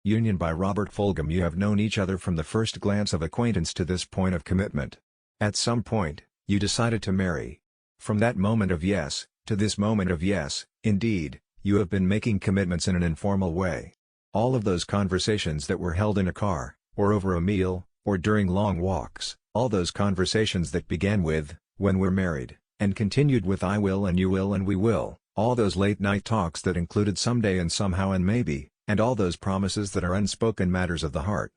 Union by Robert Fulghum. You have known each other from the first glance of acquaintance to this point of commitment. At some point, you decided to marry. From that moment of yes, to this moment of yes, indeed, you have been making commitments in an informal way. All of those conversations that were held in a car, or over a meal, or during long walks, all those conversations that began with, "when we're married," and continued with "I will and you will and we will," all those late-night talks that included someday and somehow and maybe, and all those promises that are unspoken matters of the heart.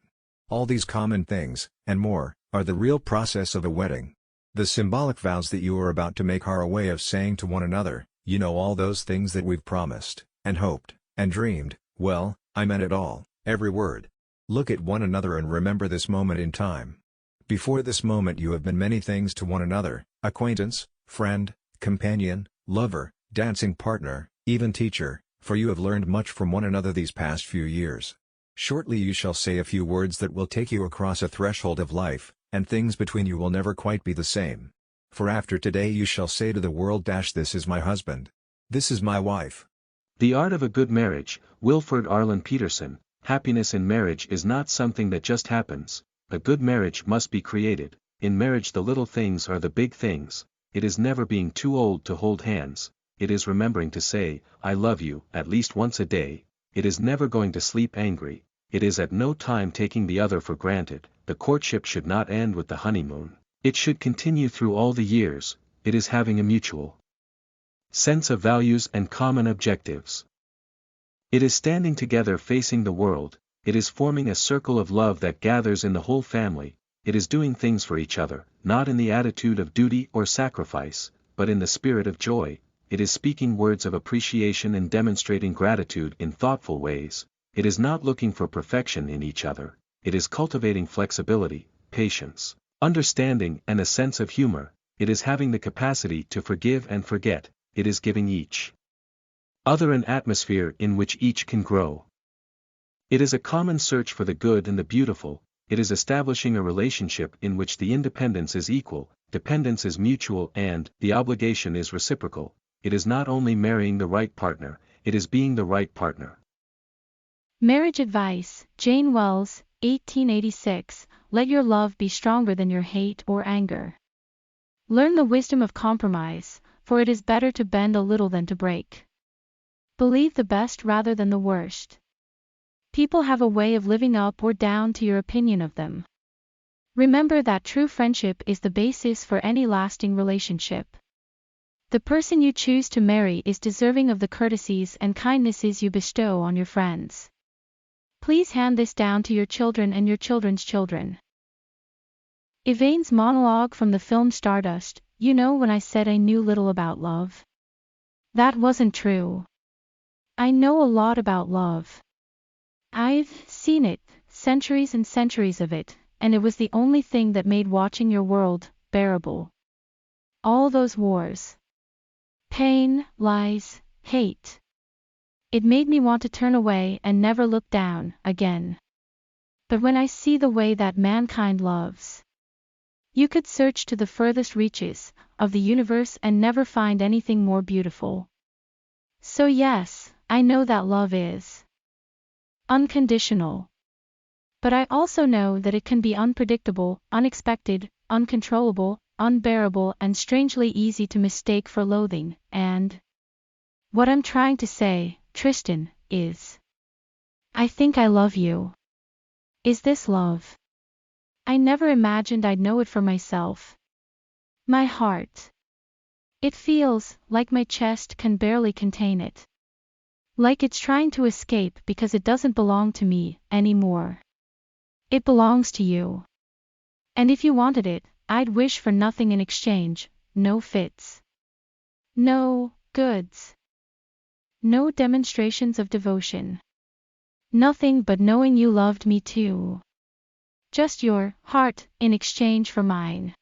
All these common things, and more, are the real process of a wedding. The symbolic vows that you are about to make are a way of saying to one another, "You know, all those things that we've promised, and hoped, and dreamed, well, I meant it all, every word." Look at one another and remember this moment in time. Before this moment you have been many things to one another: acquaintance, friend, companion, lover, dancing partner, even teacher, for you have learned much from one another these past few years. Shortly you shall say a few words that will take you across a threshold of life, and things between you will never quite be the same. For after today you shall say to the world, "This is my husband. This is my wife." The Art of a Good Marriage, Wilford Arlen Peterson. Happiness in marriage is not something that just happens. A good marriage must be created. In marriage the little things are the big things. It is never being too old to hold hands. It is remembering to say, "I love you," at least once a day. It is never going to sleep angry. It is at no time taking the other for granted. The courtship should not end with the honeymoon. It should continue through all the years. It is having a mutual sense of values and common objectives. It is standing together facing the world. It is forming a circle of love that gathers in the whole family. It is doing things for each other, not in the attitude of duty or sacrifice, but in the spirit of joy. It is speaking words of appreciation and demonstrating gratitude in thoughtful ways. It is not looking for perfection in each other. It is cultivating flexibility, patience, understanding and a sense of humor. It is having the capacity to forgive and forget. It is giving each other an atmosphere in which each can grow. It is a common search for the good and the beautiful. It is establishing a relationship in which the independence is equal, dependence is mutual and the obligation is reciprocal. It is not only marrying the right partner, it is being the right partner. Marriage Advice, Jane Wells, 1886. Let your love be stronger than your hate or anger. Learn the wisdom of compromise, for it is better to bend a little than to break. Believe the best rather than the worst. People have a way of living up or down to your opinion of them. Remember that true friendship is the basis for any lasting relationship. The person you choose to marry is deserving of the courtesies and kindnesses you bestow on your friends. Please hand this down to your children and your children's children. Yvain's monologue from the film Stardust. You know, when I said I knew little about love, that wasn't true. I know a lot about love. I've seen it, centuries and centuries of it, and it was the only thing that made watching your world bearable. All those wars, pain, lies, hate. It made me want to turn away and never look down again. But when I see the way that mankind loves, you could search to the furthest reaches of the universe and never find anything more beautiful. So yes, I know that love is unconditional. But I also know that it can be unpredictable, unexpected, uncontrollable, unbearable and strangely easy to mistake for loathing, and what I'm trying to say, Tristan, is I think I love you. Is this love? I never imagined I'd know it for myself. My heart. It feels like my chest can barely contain it. Like it's trying to escape because it doesn't belong to me anymore. It belongs to you. And if you wanted it, I'd wish for nothing in exchange, no fits, no goods, no demonstrations of devotion. Nothing but knowing you loved me too. Just your heart in exchange for mine.